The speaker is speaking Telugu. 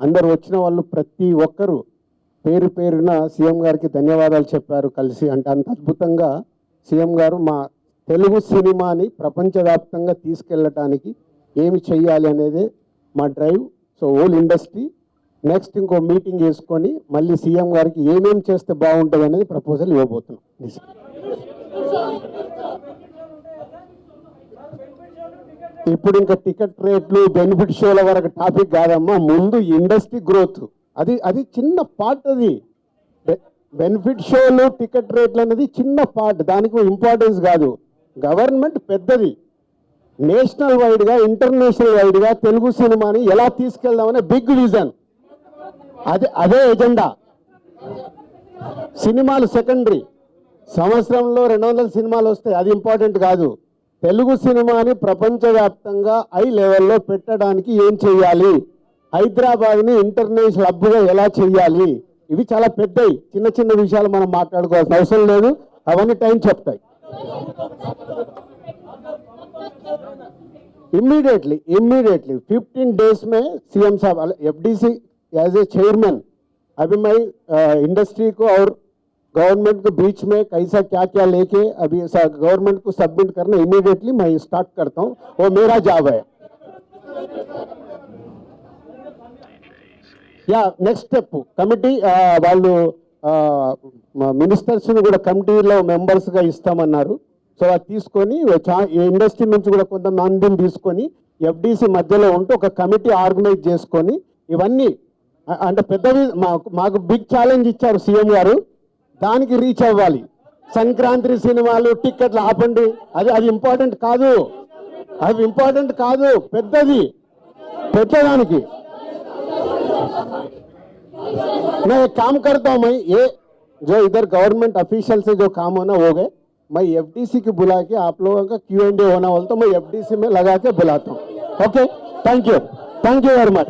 అందరు వచ్చిన వాళ్ళు ప్రతి ఒక్కరు పేరు పేరున సీఎం గారికి ధన్యవాదాలు చెప్పారు కలిసి. అంటే అంత అద్భుతంగా సీఎం గారు మా తెలుగు సినిమాని ప్రపంచవ్యాప్తంగా తీసుకెళ్ళటానికి ఏమి చెయ్యాలి అనేది మా drive. So whole industry next ఇంకో మీటింగ్ వేసుకొని మళ్ళీ సీఎం గారికి ఏమేమి చేస్తే బాగుంటుంది అనేది ప్రపోజల్ ఇవ్వబోతున్నాం. ఇప్పుడు ఇంకా టికెట్ రేట్లు బెనిఫిట్ షోల వరకు టాపిక్ కాదమ్మా, ముందు ఇండస్ట్రీ గ్రోత్ అది చిన్న పార్ట్. అది బెనిఫిట్ షోలు టికెట్ రేట్లు అనేది చిన్న పార్ట్, దానికి ఇంపార్టెన్స్ కాదు. గవర్నమెంట్ పెద్దది, నేషనల్ వైడ్గా ఇంటర్నేషనల్ వైడ్గా తెలుగు సినిమాని ఎలా తీసుకెళ్దామనే బిగ్ విజన్, అదే ఎజెండా. సినిమాలు సెకండరీ, సంవత్సరంలో 200 సినిమాలు వస్తాయి, అది ఇంపార్టెంట్ కాదు. తెలుగు సినిమాని ప్రపంచవ్యాప్తంగా హై లెవెల్లో పెట్టడానికి ఏం చేయాలి, హైదరాబాద్ని ఇంటర్నేషనల్ హబ్గా ఎలా చేయాలి, ఇవి చాలా పెద్దవి. చిన్న చిన్న విషయాలు మనం మాట్లాడుకోవాల్సిన అవసరం లేదు, అవన్నీ టైం చెప్తాయి. इमीडिएटली 15 डेज में सीएम साहब एफडीसी एज ए चेयरमैन, अभी मैं इंडस्ट्री को और गवर्नमेंट के बीच में कैसा क्या क्या लेके अभी गवर्नमेंट को सबमिट करना इमीडिएटली मैं स्टार्ट करता हूँ, वो मेरा जॉब है. या नेक्स्ट स्टेप कमिटी వాళ్ళు మినిస్టర్స్ ని కూడా కమిటీలో మెంబర్స్ గా ఇస్తామన్నారు. సో అది తీసుకొని ఇండస్ట్రీ నుంచి కూడా కొంతమందిని తీసుకొని ఎఫ్డీసీ మధ్యలో ఉంటూ ఒక కమిటీ ఆర్గనైజ్ చేసుకొని ఇవన్నీ అంటే పెద్దవి మాకు బిగ్ ఛాలెంజ్ ఇచ్చారు సీఎం గారు, దానికి రీచ్ అవ్వాలి. సంక్రాంతి సినిమాలు టిక్కెట్లు ఆపండి, అది ఇంపార్టెంట్ కాదు, అది ఇంపార్టెంట్ కాదు, పెద్దది పెట్టడానికి. मैं एक काम करता हूँ, मैं ये जो इधर गवर्नमेंट ऑफिशियल से जो काम होना हो गए, मैं एफडीसी की बुला के आप लोगों का Q&A होना बोलता हूँ, मैं एफडीसी में लगा के बुलाता हूँ. Okay, thank you very much.